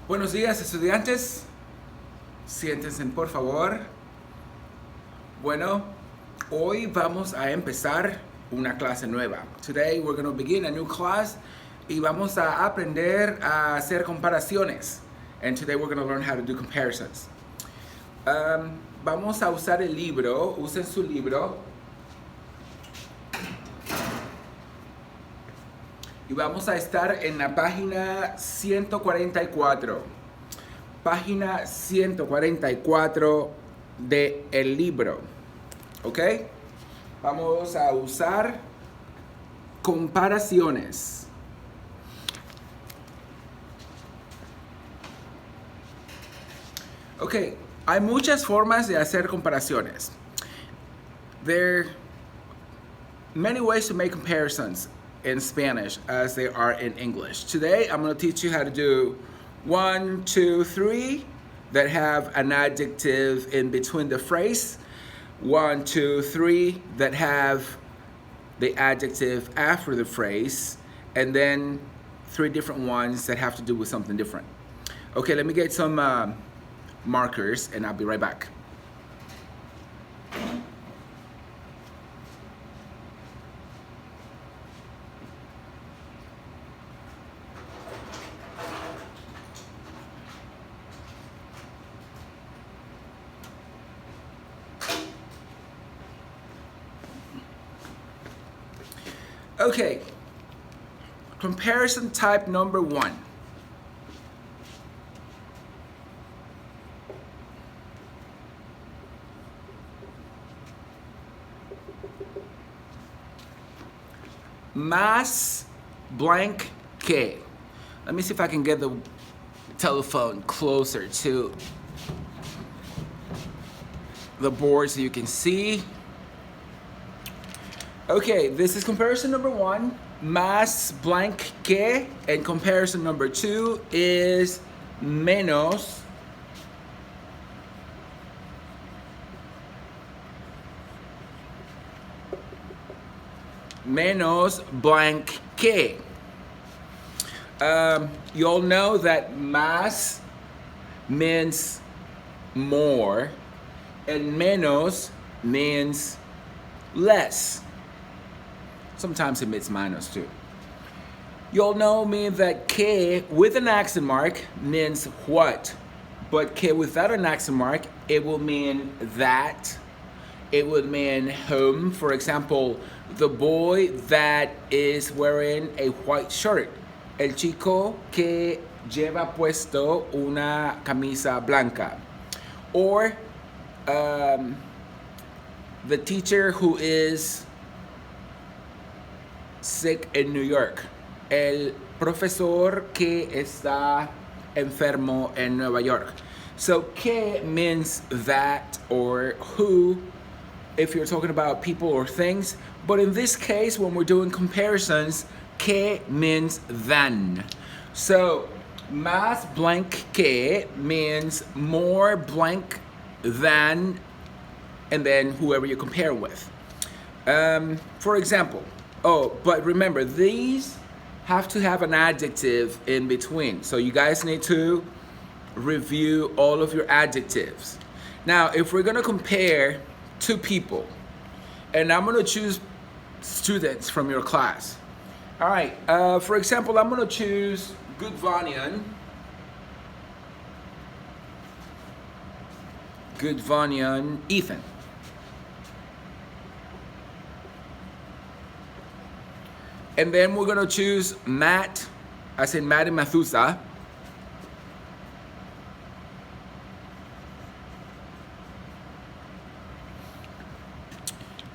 Buenos días, estudiantes. Siéntense, por favor. Bueno, hoy vamos a empezar una clase nueva. Today we're going to begin a new class y vamos a aprender a hacer comparaciones. And today we're going to learn how to do comparisons. Vamos a usar el libro. Usen su libro. Y vamos a estar en la página 144. Página 144 del libro. ¿Ok? Vamos a usar comparaciones. Ok, hay muchas formas de hacer comparaciones. There are many ways to make comparisons in Spanish as they are in English. Today, I'm going to teach you how to do 1, 2, 3 that have an adjective in between the phrase. 1, 2, 3 that have the adjective after the phrase. And then 3 different ones that have to do with something different. Okay, let me get some markers and I'll be right back. Okay, comparison type number 1. Más blank que. Let me see if I can get the telephone closer to the board so you can see. Okay, this is comparison number 1, más blank que, and comparison number 2 is menos blank que. You all know that más means more and menos means less. Sometimes it means minus too. You all know me that que with an accent mark means what, but que without an accent mark, it will mean that. It would mean whom. For example, the boy that is wearing a white shirt. El chico que lleva puesto una camisa blanca. Or the teacher who is sick in New York. El profesor que está enfermo en Nueva York. So que means that or who if you're talking about people or things. But in this case, when we're doing comparisons, que means than. So más blank que means more blank than, and then whoever you compare with. For example, but remember, these have to have an adjective in between. So you guys need to review all of your adjectives. Now, if we're gonna compare two people, and I'm gonna choose students from your class. All right, for example, I'm gonna choose Gudvanian Ethan. And then we're gonna choose Matt, as in Matt and Mathusa.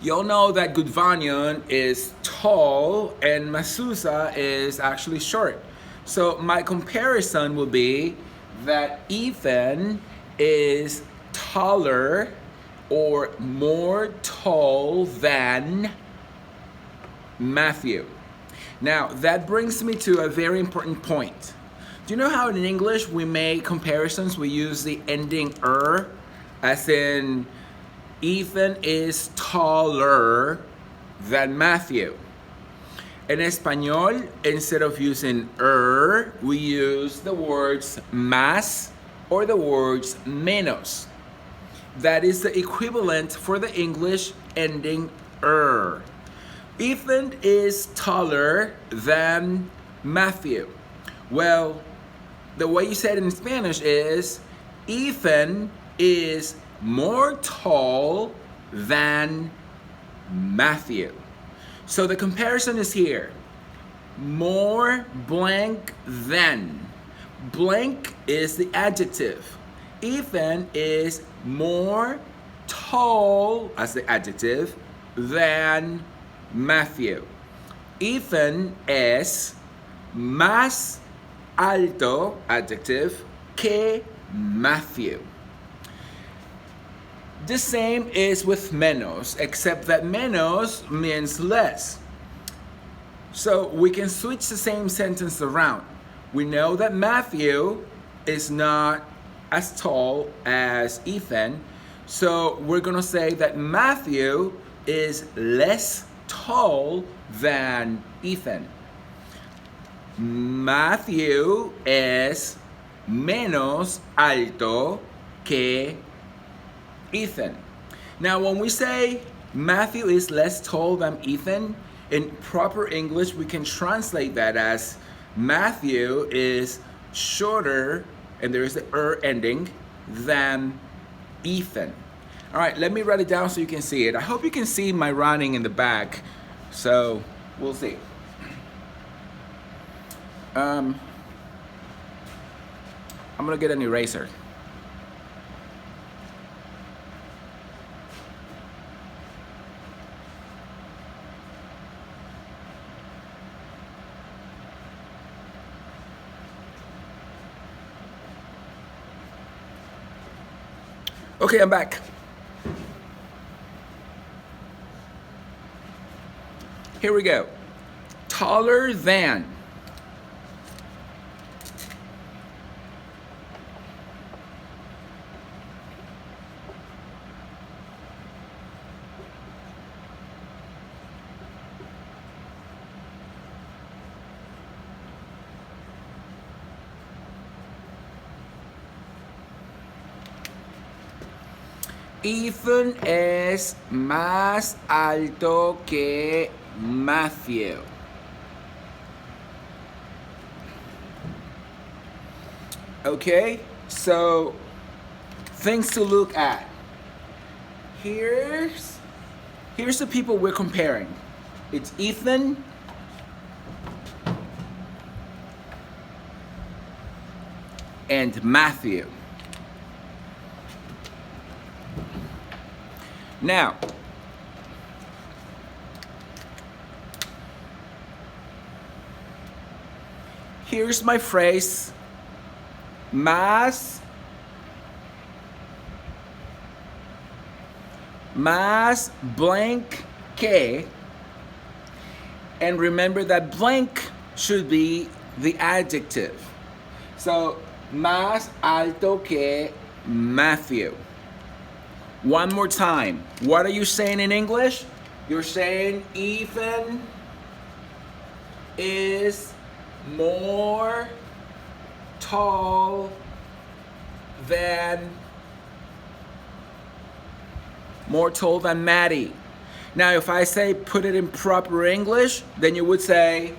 You'll know that Gudvanian is tall and Masusa is actually short. So my comparison will be that Ethan is taller or more tall than Matthew. Now, that brings me to a very important point. Do you know how in English we make comparisons? We use the ending as in Ethan is taller than Matthew. En español, instead of using we use the words más or the words menos. That is the equivalent for the English ending Ethan is taller than Matthew. Well, the way you say it in Spanish is Ethan is more tall than Matthew. So the comparison is here. More blank than. Blank is the adjective. Ethan is more tall as the adjective than Matthew. Ethan es más alto, adjective, que Matthew. The same is with menos, except that menos means less. So we can switch the same sentence around. We know that Matthew is not as tall as Ethan, so we're gonna say that Matthew is less tall than Ethan. Matthew es menos alto que Ethan. Now, when we say Matthew is less tall than Ethan, in proper English, we can translate that as Matthew is shorter, and there is the ending, than Ethan. All right, let me write it down so you can see it. I hope you can see my writing in the back, so we'll see. I'm gonna get an eraser. Okay, I'm back. Here we go. Taller than. Ethan es más alto que Matthew. Okay, so things to look at. Here's the people we're comparing. It's Ethan and Matthew. Now, here's my phrase, más blank que, and remember that blank should be the adjective. So, más alto que Matthew. One more time. What are you saying in English? You're saying Ethan is more tall than Maddie. Now, if I say put it in proper English, then you would say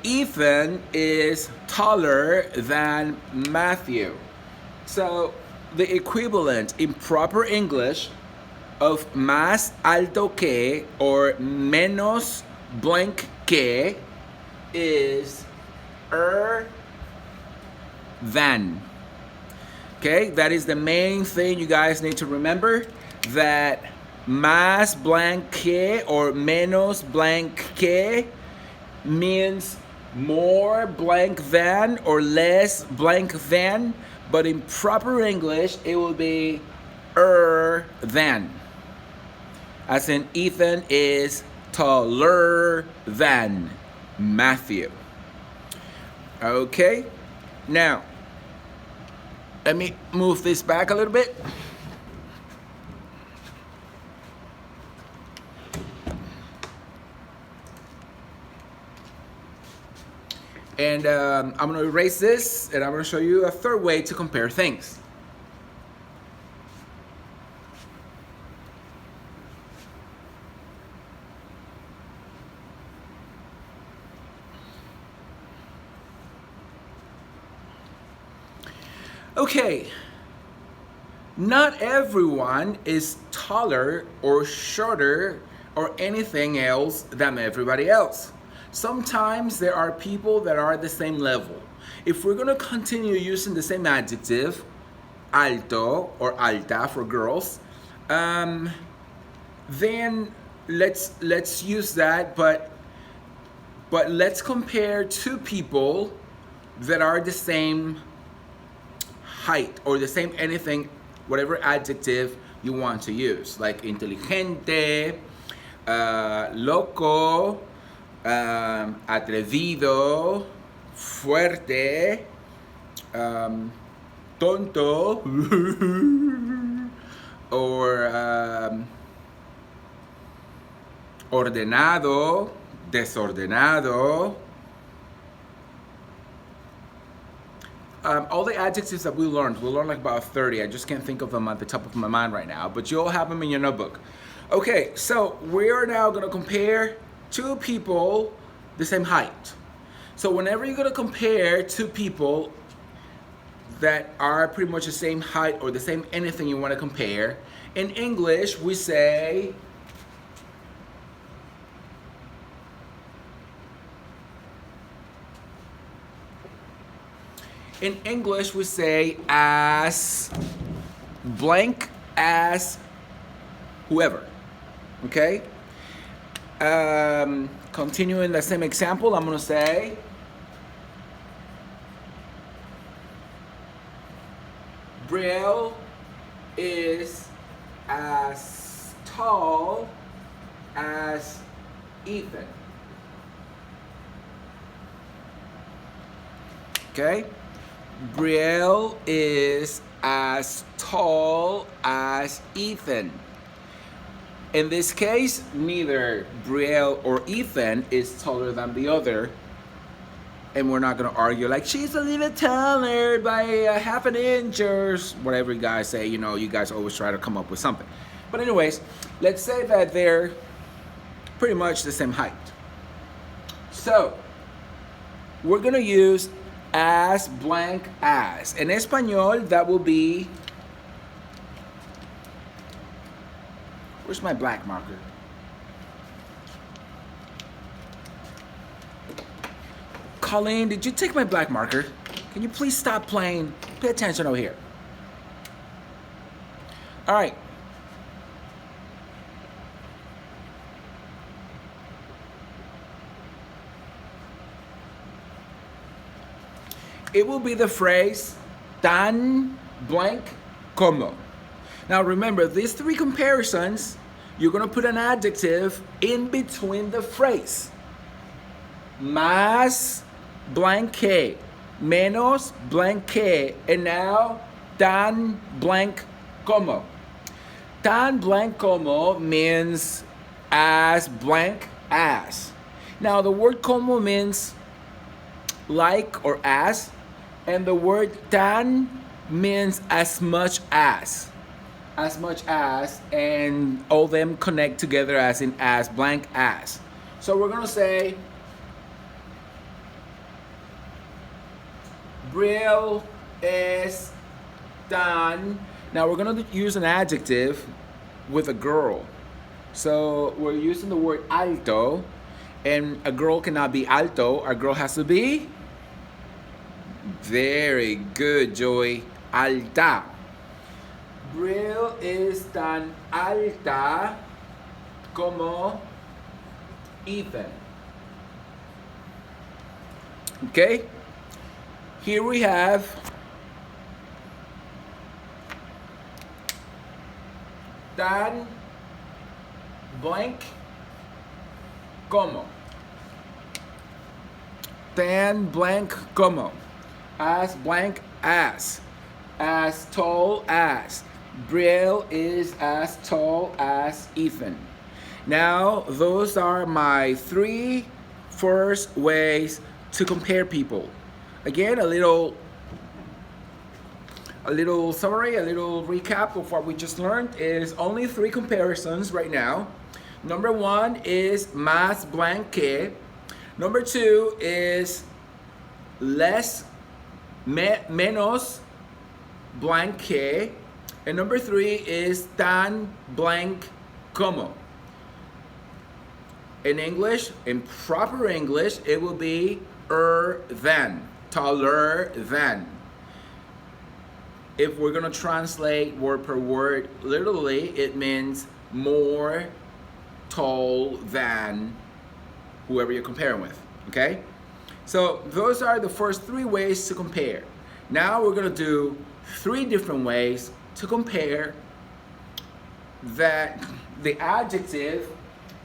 Ethan is taller than Matthew. So the equivalent in proper English of más alto que or menos blank que is than. Okay, that is the main thing you guys need to remember, that más blank que or menos blank que means more blank than or less blank than, but in proper English it will be than. As in Ethan is taller than Matthew. Okay, now let me move this back a little bit. And I'm going to erase this, and I'm going to show you a third way to compare things. Okay, not everyone is taller or shorter or anything else than everybody else. Sometimes there are people that are at the same level. If we're gonna continue using the same adjective, alto or alta for girls, then let's use that, but let's compare two people that are the same height or the same anything, whatever adjective you want to use, like inteligente, loco, atrevido, fuerte, tonto, or ordenado, desordenado. All the adjectives that we learned like about 30. I just can't think of them at the top of my mind right now, but you'll have them in your notebook. Okay, so we are now gonna compare two people the same height. So whenever you're gonna compare two people that are pretty much the same height or the same anything you wanna compare, in English we say as blank as whoever. Okay? Continuing the same example, I'm gonna say Brielle is as tall as Ethan. Okay? Brielle is as tall as Ethan. In this case, neither Brielle or Ethan is taller than the other. And we're not going to argue like, she's a little taller by half an inch or whatever you guys say. You know, you guys always try to come up with something. But anyways, let's say that they're pretty much the same height. So, we're going to use as blank as. In Espanol, that will be... Where's my black marker? Colleen, did you take my black marker? Can you please stop playing? Pay attention over here. All right. It will be the phrase tan blank como. Now remember, these three comparisons, you're going to put an adjective in between the phrase. Más blank que, menos blank que, and now tan blank como. Tan blank como means as blank as. Now the word como means like or as, and the word tan means as much as. As much as, and all them connect together as in as blank as. So we're gonna say Brielle es tan. Now we're gonna use an adjective with a girl. So we're using the word alto, and a girl cannot be alto. Our girl has to be very good, Joey. Alta. Brielle es tan alta como Ethan. Okay? Here we have tan blank como. tan blank como, as blank as tall as. Brielle is as tall as Ethan. Now, those are my 3 first ways to compare people. Again, a little summary, a little recap of what we just learned is only 3 comparisons right now. Number 1 is más blank que. Number 2 is menos blank que. And number 3 is tan blank como. In English, in proper English, it will be than, taller than. If we're gonna translate word per word, literally, it means more tall than whoever you're comparing with, okay? So those are the first 3 ways to compare. Now we're gonna do 3 different ways to compare that the adjective,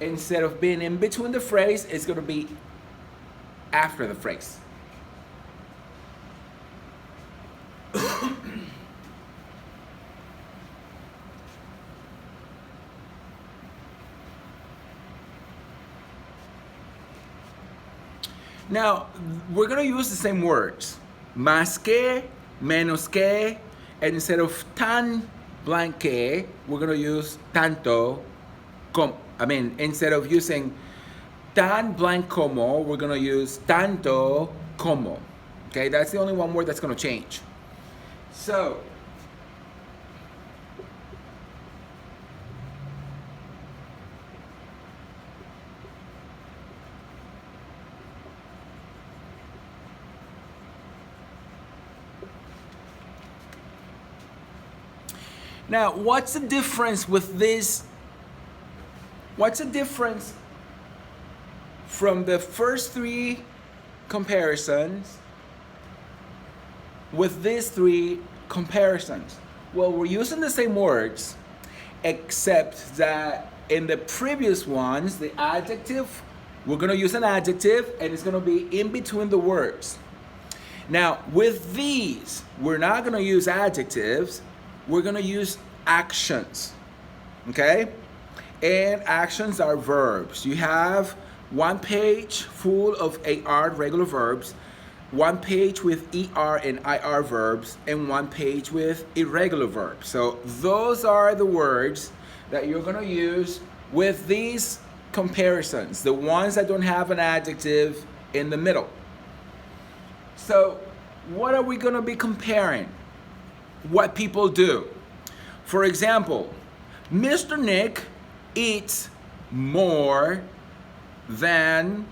instead of being in between the phrase, is gonna be after the phrase. Now, we're gonna use the same words. Más que, menos que, and instead of tan blank que, we're gonna use tanto, instead of using tan blank como, we're gonna use tanto como. Okay, that's the only one word that's gonna change. So, now, what's the difference with this? What's the difference from the first 3 comparisons with these 3 comparisons? Well, we're using the same words, except that in the previous ones, the adjective, we're gonna use an adjective and it's gonna be in between the words. Now, with these, we're not gonna use adjectives, we're gonna use actions, okay? And actions are verbs. You have 1 page full of AR regular verbs, 1 page with ER and IR verbs, and 1 page with irregular verbs. So those are the words that you're gonna use with these comparisons, the ones that don't have an adjective in the middle. So what are we gonna be comparing? What people do. For example, Mr. Nick eats more than,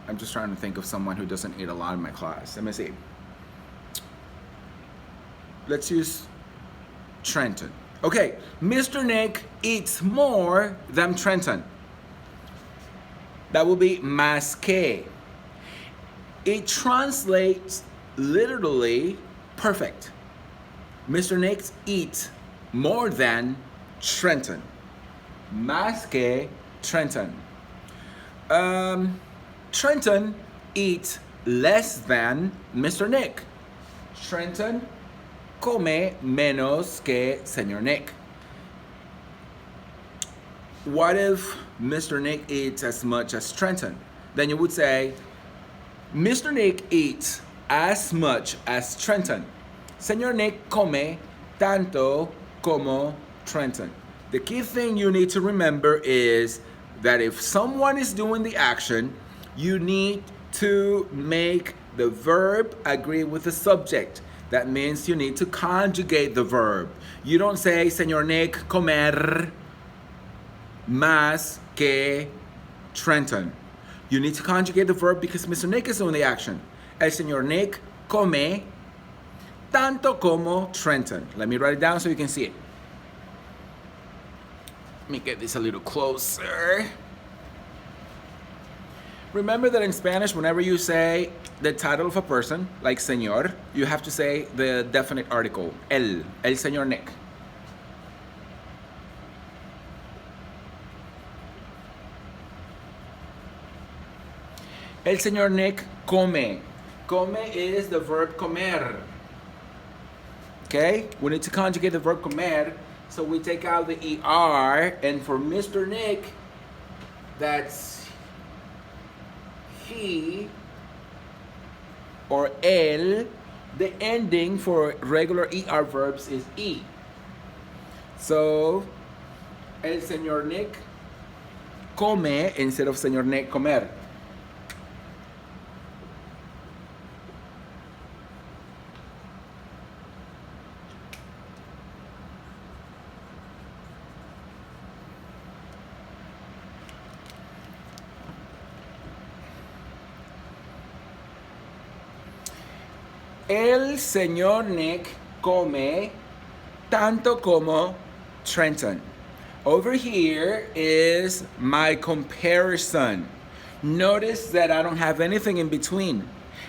I'm just trying to think of someone who doesn't eat a lot in my class. Let me see. Let's use Trenton. Okay, Mr. Nick eats more than Trenton. That will be más que. It translates literally perfect. Mr. Nick eats more than Trenton. Más que Trenton. Trenton eats less than Mr. Nick. Trenton come menos que Señor Nick. What if Mr. Nick eats as much as Trenton? Then you would say, Mr. Nick eats as much as Trenton. Señor Nick come tanto como Trenton. The key thing you need to remember is that if someone is doing the action, you need to make the verb agree with the subject. That means you need to conjugate the verb. You don't say, Señor Nick comer más que Trenton. You need to conjugate the verb because Mr. Nick is doing the action. El Señor Nick come tanto como Trenton. Let me write it down so you can see it. Let me get this a little closer. Remember that in Spanish, whenever you say the title of a person, like Señor, you have to say the definite article, el Señor Nick. El señor Nick come. Come is the verb comer. Okay? We need to conjugate the verb comer. So we take out the ER. And for Mr. Nick, that's he or él. The ending for regular ER verbs is E. So, el señor Nick come instead of señor Nick comer. El señor Nick come tanto como Trenton. Over here is my comparison. Notice that I don't have anything in between.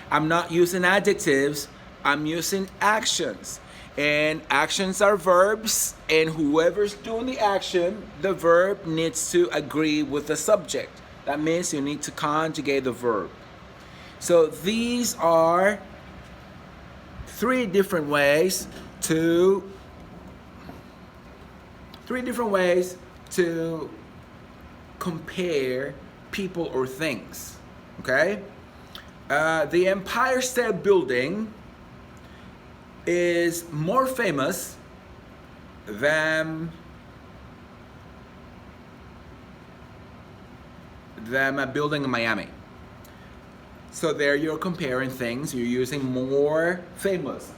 I'm not using adjectives, I'm using actions. And actions are verbs, and whoever's doing the action, the verb needs to agree with the subject. That means you need to conjugate the verb. So these are three different ways to compare people or things. Okay? The Empire State Building is more famous than a building in Miami. So there you're comparing things, you're using more famous.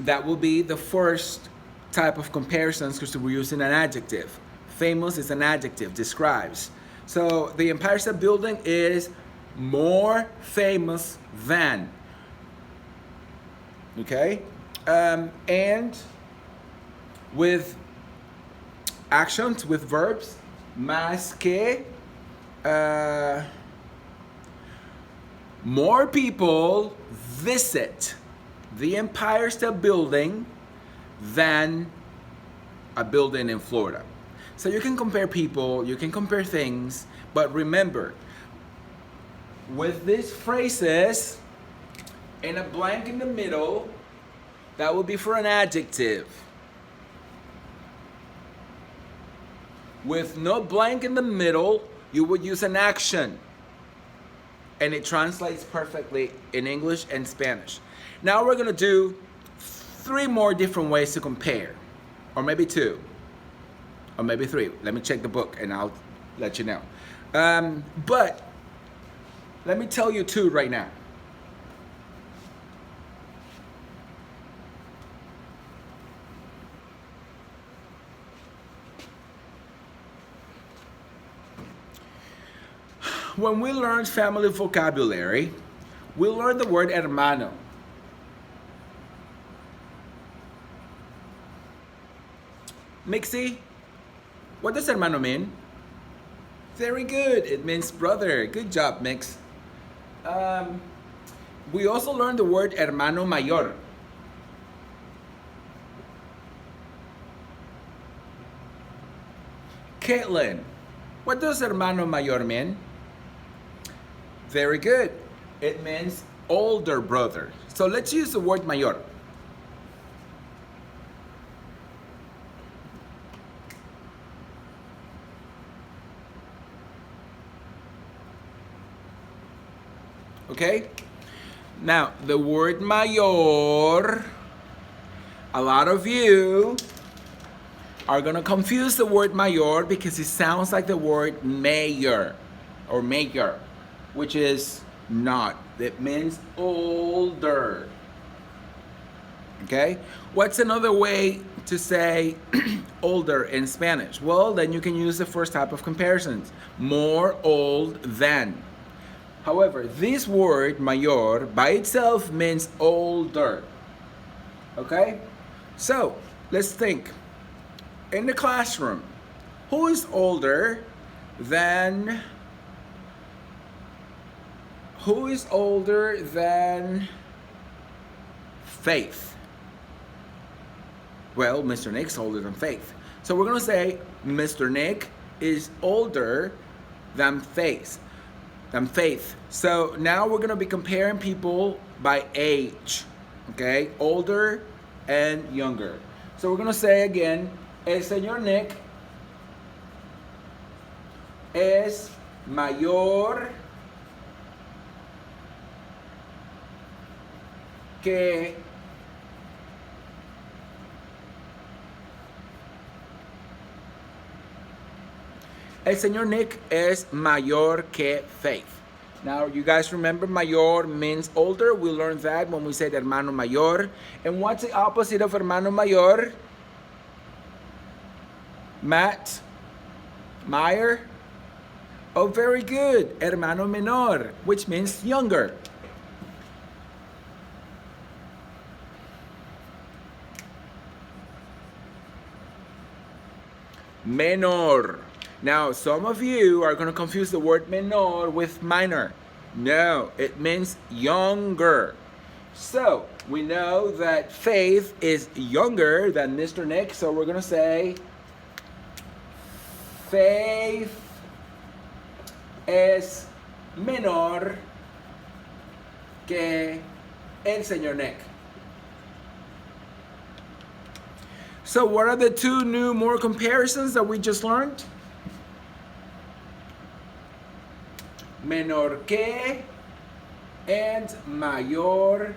That will be the first type of comparisons because we're using an adjective. Famous is an adjective, describes. So the Empire State Building is more famous than. Okay? And with actions, with verbs, más que, more people visit the Empire State Building than a building in Florida. So you can compare people, you can compare things, but remember, with these phrases, and a blank in the middle, that will be for an adjective. With no blank in the middle, you would use an action. And it translates perfectly in English and Spanish. Now we're gonna do 3 more different ways to compare. Or maybe 2. Or maybe 3. Let me check the book and I'll let you know. But let me tell you 2 right now. When we learn family vocabulary, we learn the word hermano. Mixie, what does hermano mean? Very good, it means brother. Good job, Mix. We also learned the word hermano mayor. Caitlin, what does hermano mayor mean? Very good. It means older brother. So let's use the word mayor. Okay? Now, the word mayor, a lot of you are going to confuse the word mayor because it sounds like the word mayor or mayor, which is not. It means older. Okay? What's another way to say older in Spanish? Well, then you can use the first type of comparisons. More old than. However, this word, mayor, by itself means older. Okay? So, let's think. In the classroom, who is older than Faith? Well, Mr. Nick's older than Faith. So we're going to say Mr. Nick is older than Faith. and faith. So now we're gonna be comparing people by age, okay? Older and younger. So we're gonna say again, el señor Nick es mayor que el señor Nick es mayor que Faith. Now, you guys remember mayor means older. We learned that when we said hermano mayor. And what's the opposite of hermano mayor? Matt? Meyer? Oh, very good. Hermano menor, which means younger. Menor. Now, some of you are going to confuse the word menor with minor. No, it means younger. So, we know that Faith is younger than Mr. Nick, so we're going to say Faith es menor que el señor Nick. So, what are the two new more comparisons that we just learned? Menor que and mayor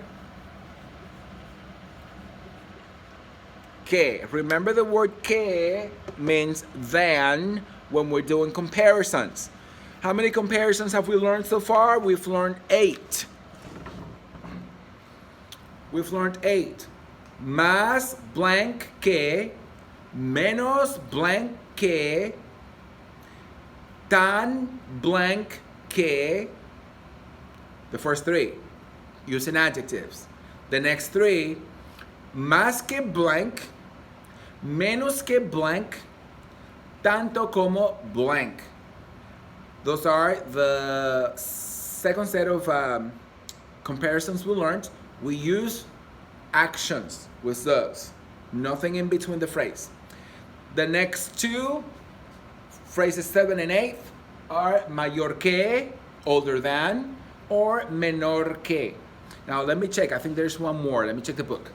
que. Remember, the word que means than when we're doing comparisons. How many comparisons have we learned so far? We've learned 8. We've learned 8. Más blank que, menos blank que, tan blank que, the first 3, using adjectives. The next 3, más que blank, menos que blank, tanto como blank. Those are the second set of comparisons we learned. We use actions with those. Nothing in between the phrase. The next 2, phrases 7 and 8, are mayor que, older than, or menor que. Now let me check. I think there's one more. Let me check the book.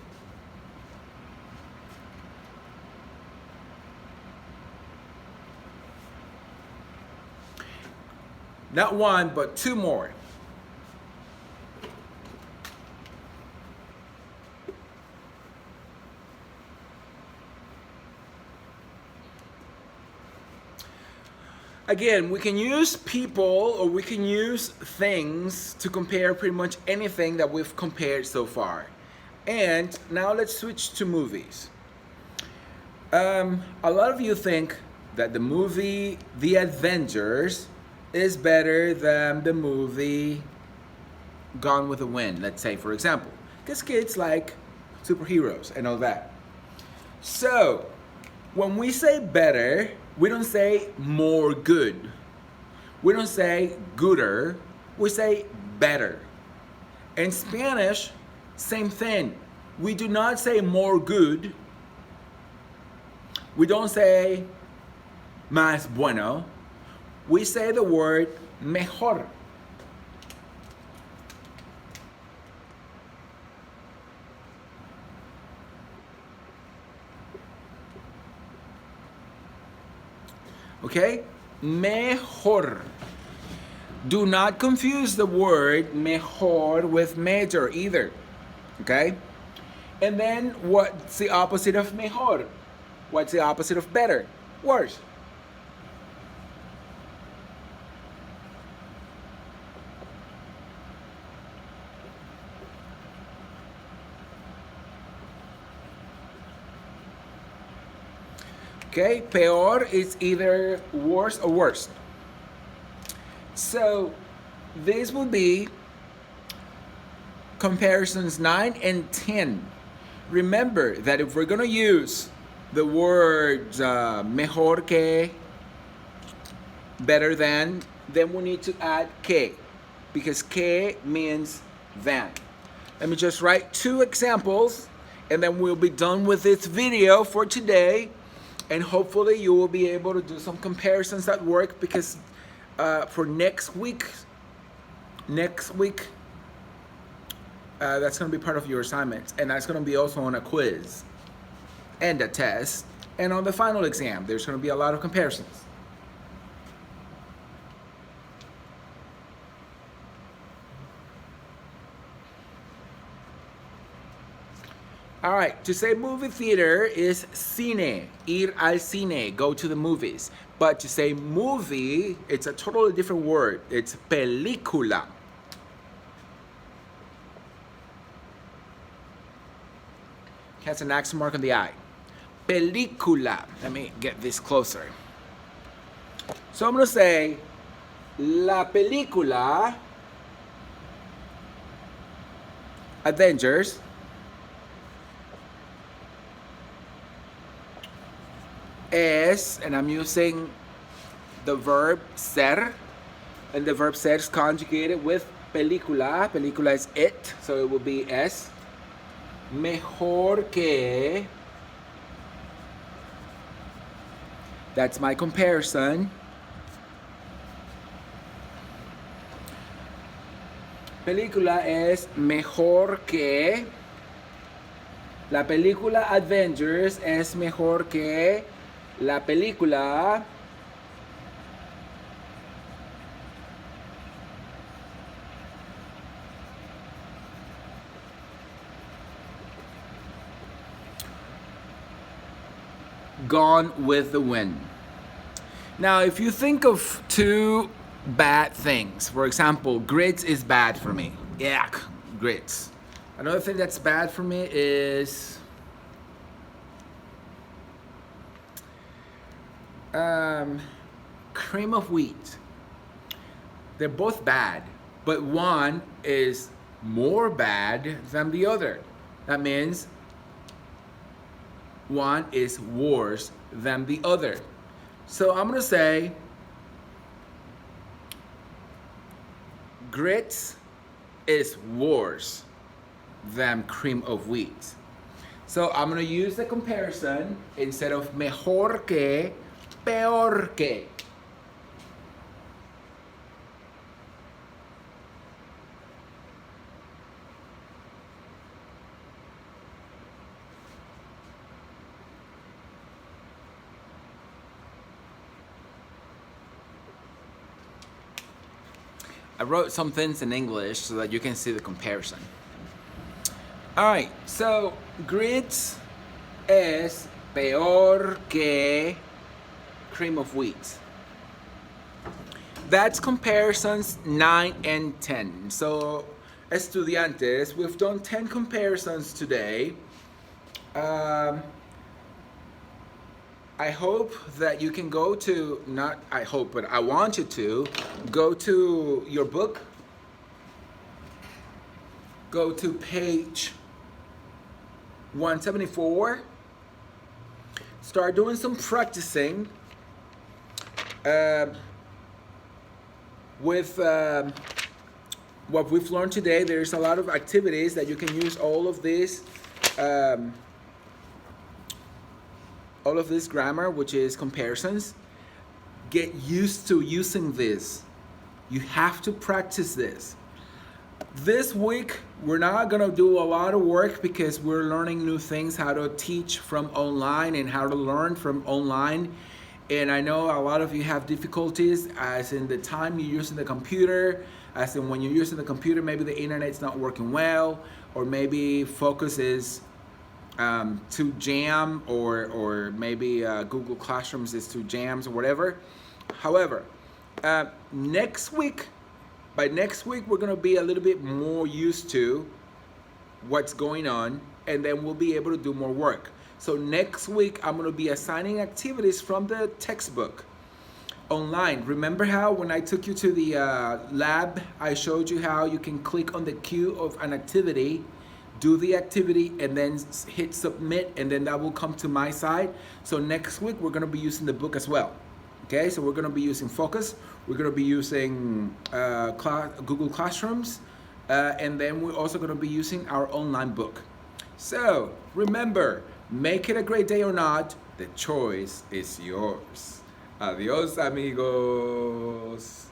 Not one, but 2 more. Again, we can use people or we can use things to compare pretty much anything that we've compared so far. And now let's switch to movies. A lot of you think that the movie The Avengers is better than the movie Gone with the Wind, let's say, for example. Because kids like superheroes and all that. So, when we say better, we don't say more good. We don't say gooder. We say better. In Spanish, same thing. We do not say more good. We don't say más bueno. We say the word mejor. Okay? Mejor. Do not confuse the word mejor with major either. Okay? And then what's the opposite of mejor? What's the opposite of better? Worse. Okay, peor is either worse or worse. So this will be comparisons 9 and 10. Remember that if we're gonna use the words mejor que, better than, then we need to add que, because que means than. Let me just write 2 examples and then we'll be done with this video for today. And hopefully you will be able to do some comparisons at work, because for next week next week, that's going to be part of your assignments, and that's going to be also on a quiz and a test, and on the final exam there's going to be a lot of comparisons. All right, to say movie theater is cine, ir al cine, go to the movies. But to say movie, it's a totally different word. It's película. Has an accent mark on the I. Película. Let me get this closer. So I'm gonna say, la película Avengers es, and I'm using the verb ser, and the verb ser is conjugated with película. Película is it, so it will be es. Mejor que, that's my comparison. Película es mejor que, la película Avengers es mejor que la película Gone with the Wind. Now, if you think of two bad things, for example, grits is bad for me. Yuck, grits. Another thing that's bad for me is cream of wheat. They're both bad, but one is more bad than the other. That means one is worse than the other. So I'm gonna say grits is worse than cream of wheat. So I'm gonna use the comparison instead of mejor que, peor que. I wrote some things in English so that you can see the comparison. All right, so grits es peor que cream of wheat. That's comparisons 9 and 10. So, estudiantes, we've done 10 comparisons today. I hope that you can go to, not I hope, but I want you to go to your book, go to page 174, start doing some practicing with what we've learned today. There's a lot of activities that you can use all of this grammar, which is comparisons. Get used to using this. You have to practice this. This week, we're not gonna do a lot of work because we're learning new things, how to teach from online and how to learn from online. And I know a lot of you have difficulties as in the time you're using the computer, as in when you're using the computer, maybe the internet's not working well, or maybe focus is too jam, or maybe Google Classrooms is too jams or whatever. However, next week, by next week, we're gonna be a little bit more used to what's going on, and then we'll be able to do more work. So next week, I'm gonna be assigning activities from the textbook online. Remember how when I took you to the lab, I showed you how you can click on the queue of an activity, do the activity, and then hit submit, and then that will come to my side. So next week, we're gonna be using the book as well. Okay, so we're gonna be using Focus, we're gonna be using Google Classrooms, and then we're also gonna be using our online book. So remember, make it a great day or not, the choice is yours. Adios, amigos.